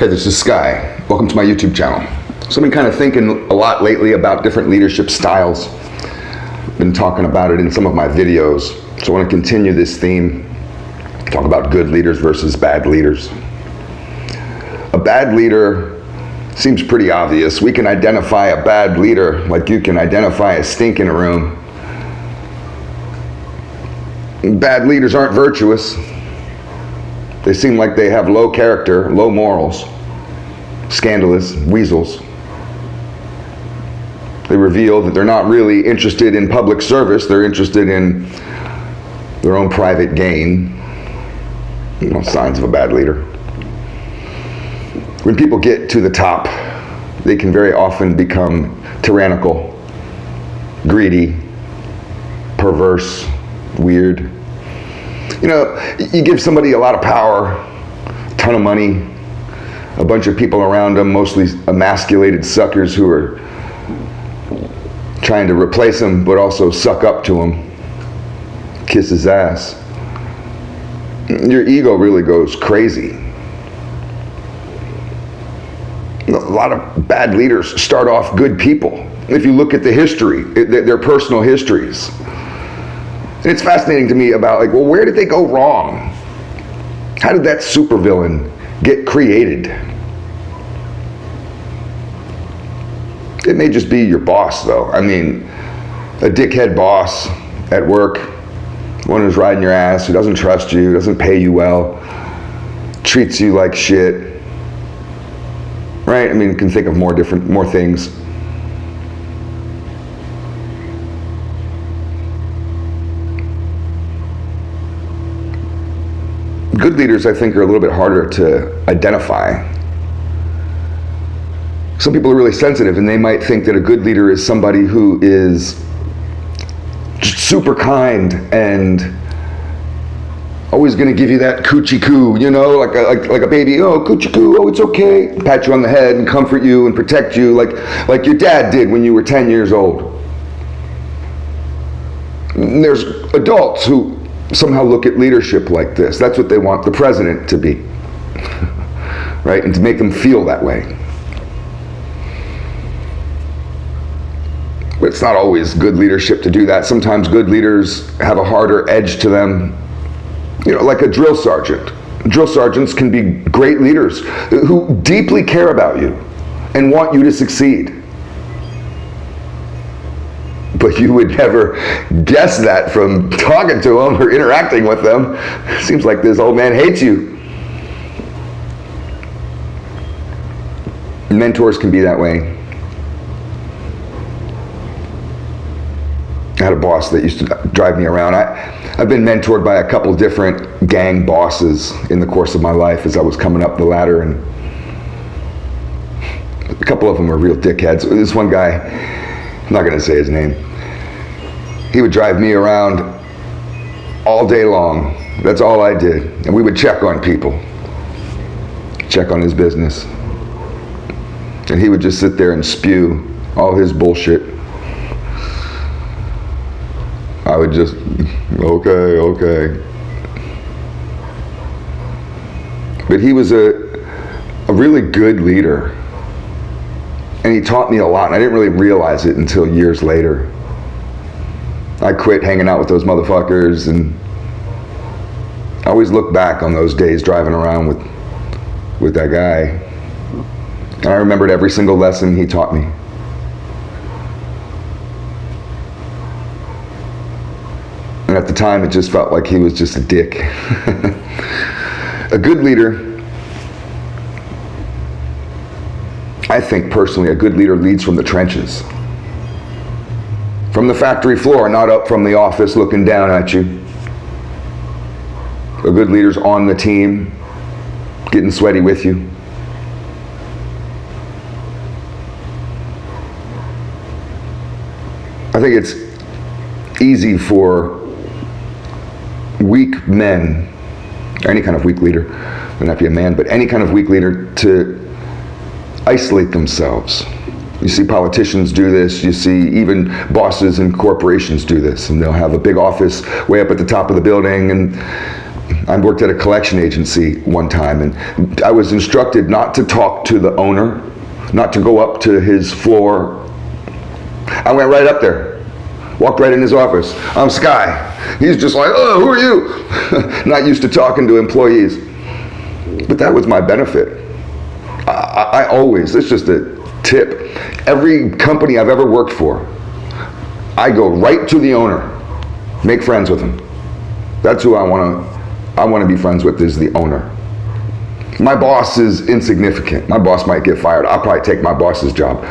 Hey, this is Sky. Welcome to my YouTube channel. So I've been kind of thinking a lot lately about different leadership styles. Been talking about it in some of my videos. So I want to continue this theme, talk about good leaders versus bad leaders. A bad leader seems pretty obvious. We can identify a bad leader like you can identify a stink in a room. Bad leaders aren't virtuous. They seem like they have low character, low morals, scandalous weasels. They reveal that they're not really interested in public service. They're interested in their own private gain. Signs of a bad leader. When people get to the top, they can very often become tyrannical, greedy, perverse, weird. You give somebody a lot of power, a ton of money, a bunch of people around them, mostly emasculated suckers who are trying to replace him but also suck up to him, kiss his ass. Your ego really goes crazy. A lot of bad leaders start off good people. If you look at the history, their personal histories. And it's fascinating to me about, where did they go wrong? How did that supervillain get created? It may just be your boss, though. I mean, a dickhead boss at work, one who's riding your ass, who doesn't trust you, doesn't pay you well, treats you like shit. Right? I mean, you can think of more things. Good leaders, I think, are a little bit harder to identify. Some people are really sensitive, and they might think that a good leader is somebody who is super kind and always going to give you that coochie coo, like a baby. Oh, coochie coo, oh, it's okay. Pat you on the head and comfort you and protect you, like your dad did when you were 10 years old. And there's adults who somehow look at leadership like this. That's what they want the president to be, right? And to make them feel that way. But it's not always good leadership to do that. Sometimes good leaders have a harder edge to them. Like a drill sergeant. Drill sergeants can be great leaders who deeply care about you and want you to succeed. But you would never guess that from talking to them or interacting with them. It seems like this old man hates you. Mentors can be that way. I had a boss that used to drive me around. I've been mentored by a couple different gang bosses in the course of my life as I was coming up the ladder, and a couple of them were real dickheads. This one guy, I'm not going to say his name, he would drive me around all day long. That's all I did. And we would check on people, check on his business. And he would just sit there and spew all his bullshit. I would just, okay. But he was a really good leader. And he taught me a lot, and I didn't really realize it until years later. I quit hanging out with those motherfuckers, and I always look back on those days driving around with that guy. And I remembered every single lesson he taught me. And at the time, it just felt like he was just a dick. A good leader, I think personally, a good leader leads from the trenches. From the factory floor, not up from the office looking down at you. A good leader's on the team, getting sweaty with you. I think it's easy for weak men, or any kind of weak leader, doesn't have to be a man, but any kind of weak leader, to isolate themselves. You see politicians do this, you see even bosses in corporations do this, and they'll have a big office way up at the top of the building, and I worked at a collection agency one time, and I was instructed not to talk to the owner, not to go up to his floor. I went right up there, walked right in his office. I'm Sky. He's just like, oh, who are you? Not used to talking to employees. But that was my benefit. I always, it's just a tip. Every company I've ever worked for, I go right to the owner, make friends with him. That's who I want to be friends with, is the owner. My boss is insignificant. My boss might get fired. I'll probably take my boss's job.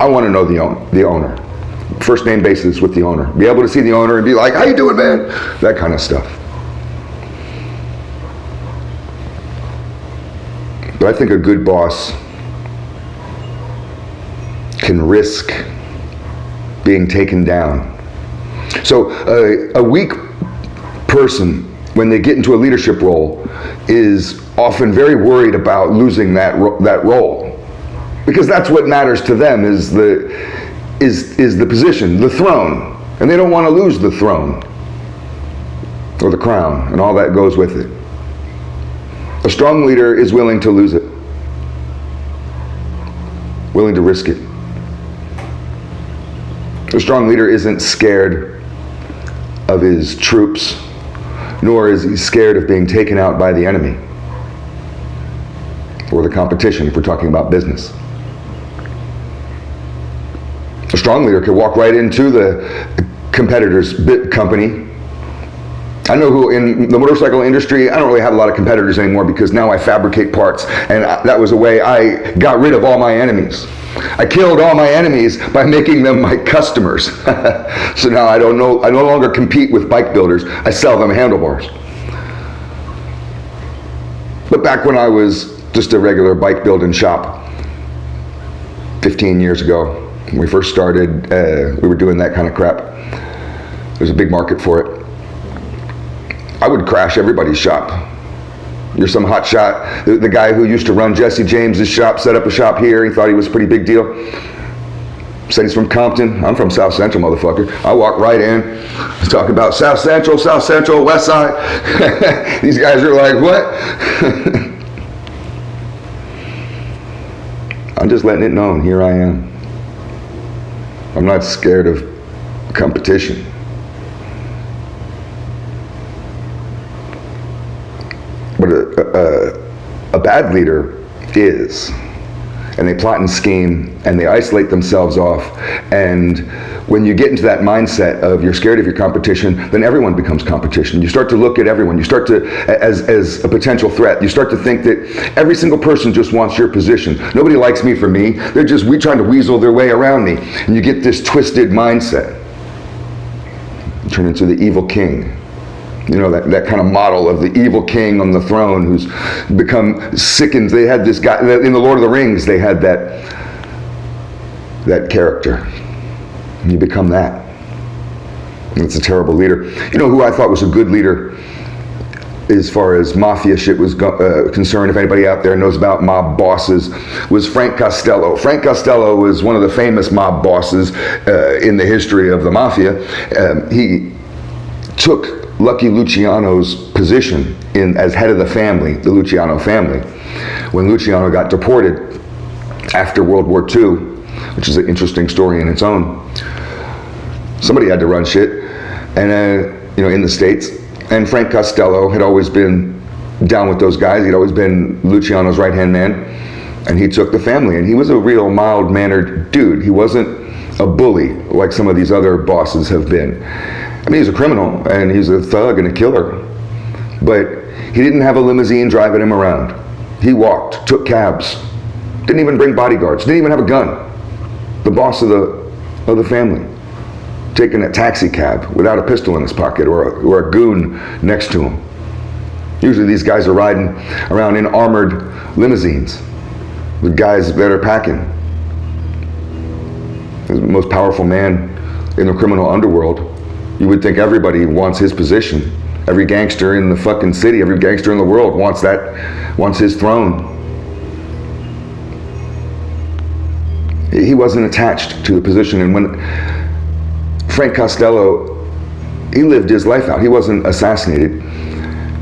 I want to know the owner. First name basis with the owner. Be able to see the owner and be like, how you doing, man? That kind of stuff. But I think a good boss can risk being taken down. So a weak person, when they get into a leadership role, is often very worried about losing that role, because that's what matters to them, is the position, the throne, and they don't want to lose the throne or the crown and all that goes with it. A strong leader is willing to lose it, willing to risk it. A strong leader isn't scared of his troops, nor is he scared of being taken out by the enemy or the competition, if we're talking about business. A strong leader can walk right into the competitor's company. I know who in the motorcycle industry, I don't really have a lot of competitors anymore, because now I fabricate parts, and that was a way I got rid of all my enemies. I killed all my enemies by making them my customers. So now I no longer compete with bike builders. I sell them handlebars. But back when I was just a regular bike building shop, 15 years ago, when we first started, we were doing that kind of crap. There's a big market for it. I would crash everybody's shop. You're some hot shot. The guy who used to run Jesse James's shop set up a shop here. He thought he was a pretty big deal. Said he's from Compton. I'm from South Central, motherfucker. I walk right in, talk about South Central, West Side. These guys are like, what? I'm just letting it known, here I am. I'm not scared of competition. But a bad leader is, and they plot and scheme, and they isolate themselves off. And when you get into that mindset of you're scared of your competition, then everyone becomes competition. You start to look at everyone. You start to, as a potential threat. You start to think that every single person just wants your position. Nobody likes me for me. They're just trying to weasel their way around me. And you get this twisted mindset. You turn into the evil king. You know, that kind of model of the evil king on the throne who's become sickened. They had this guy, in the Lord of the Rings, they had that character. And you become that. And it's a terrible leader. You know who I thought was a good leader as far as mafia shit was concerned, if anybody out there knows about mob bosses, was Frank Costello. Frank Costello was one of the famous mob bosses in the history of the mafia. He took Lucky Luciano's position as head of the family, the Luciano family, when Luciano got deported after World War II, which is an interesting story in its own. Somebody had to run shit, and in the States. And Frank Costello had always been down with those guys. He'd always been Luciano's right-hand man, and he took the family. And he was a real mild-mannered dude. He wasn't a bully like some of these other bosses have been. I mean, he's a criminal, and he's a thug and a killer, but he didn't have a limousine driving him around. He walked, took cabs, didn't even bring bodyguards, didn't even have a gun. The boss of the family, taking a taxi cab without a pistol in his pocket or a goon next to him. Usually these guys are riding around in armored limousines with guys that are packing. He's the most powerful man in the criminal underworld. You would think everybody wants his position. Every gangster in the fucking city, every gangster in the world wants his throne. He wasn't attached to the position. And when Frank Costello, he lived his life out. He wasn't assassinated.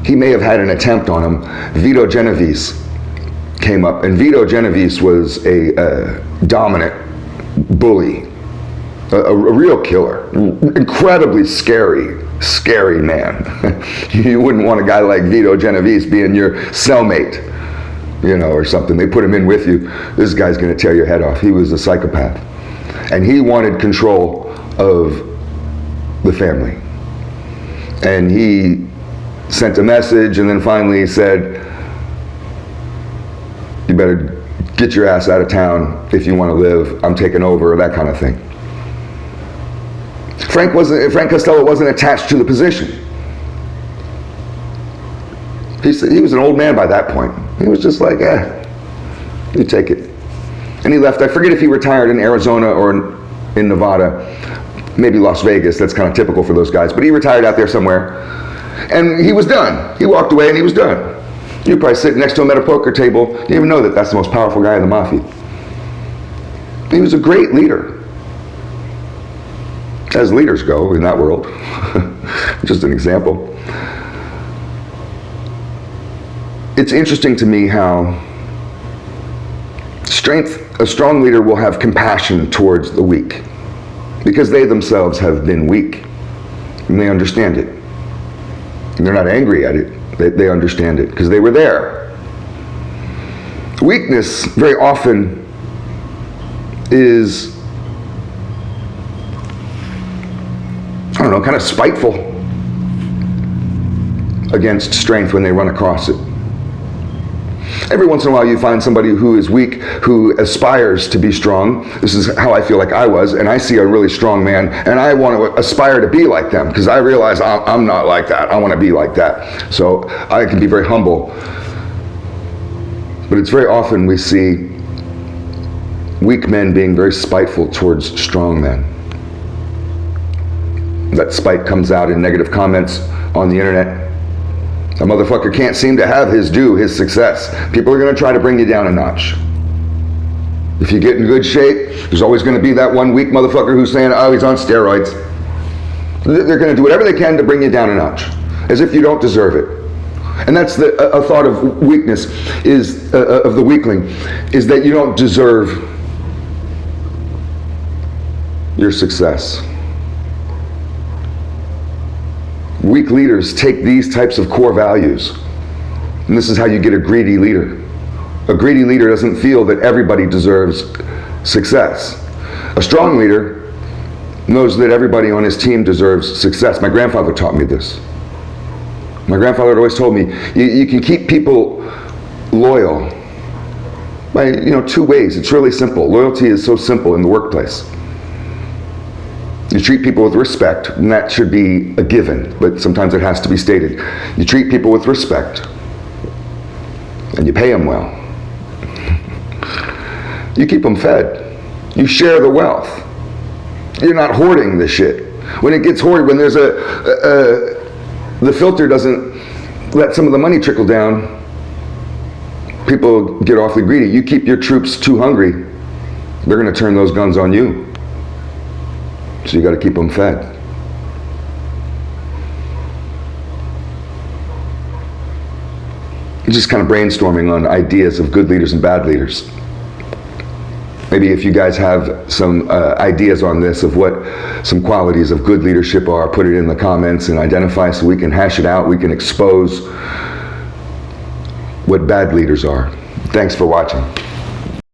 he may have had an attempt on him. Vito Genovese came up, and Vito Genovese was a dominant bully, a real killer, incredibly scary man. You wouldn't want a guy like Vito Genovese being your cellmate, or something. They put him in with you. This guy's going to tear your head off. He was a psychopath. And he wanted control of the family. And he sent a message and then finally said, you better get your ass out of town if you want to live. I'm taking over, that kind of thing. Frank Costello wasn't attached to the position. He was an old man by that point. He was just like, you take it. And he left. I forget if he retired in Arizona or in Nevada, maybe Las Vegas. That's kind of typical for those guys. But he retired out there somewhere. And he was done. He walked away and he was done. You probably sit next to him at a poker table. You didn't even know that that's the most powerful guy in the mafia. He was a great leader, as leaders go in that world. Just an example. It's interesting to me how a strong leader will have compassion towards the weak, because they themselves have been weak and they understand it. And they're not angry at it. They understand it because they were there. Weakness very often is, kind of spiteful against strength when they run across it. Every once in a while you find somebody who is weak, who aspires to be strong. This is how I feel like I was, and I see a really strong man, and I want to aspire to be like them, because I realize I'm not like that. I want to be like that. So I can be very humble. But it's very often we see weak men being very spiteful towards strong men. That spite comes out in negative comments on the internet. A motherfucker can't seem to have his due, his success. People are going to try to bring you down a notch. If you get in good shape, there's always going to be that one weak motherfucker who's saying, oh, he's on steroids. They're going to do whatever they can to bring you down a notch, as if you don't deserve it. And that's a thought of weakness, of the weakling, is that you don't deserve your success. Weak leaders take these types of core values, and this is how you get a greedy leader. A greedy leader doesn't feel that everybody deserves success. A strong leader knows that everybody on his team deserves success. My grandfather taught me this. My grandfather had always told me, you can keep people loyal by, two ways. It's really simple. Loyalty is so simple in the workplace. You treat people with respect, and that should be a given, but sometimes it has to be stated. You treat people with respect, and you pay them well. You keep them fed. You share the wealth. You're not hoarding the shit. When it gets hoarded, when there's the filter doesn't let some of the money trickle down, people get awfully greedy. You keep your troops too hungry, they're going to turn those guns on you. So you got to keep them fed. Just kind of brainstorming on ideas of good leaders and bad leaders. Maybe if you guys have some ideas on this of what some qualities of good leadership are, put it in the comments and identify so we can hash it out. We can expose what bad leaders are. Thanks for watching.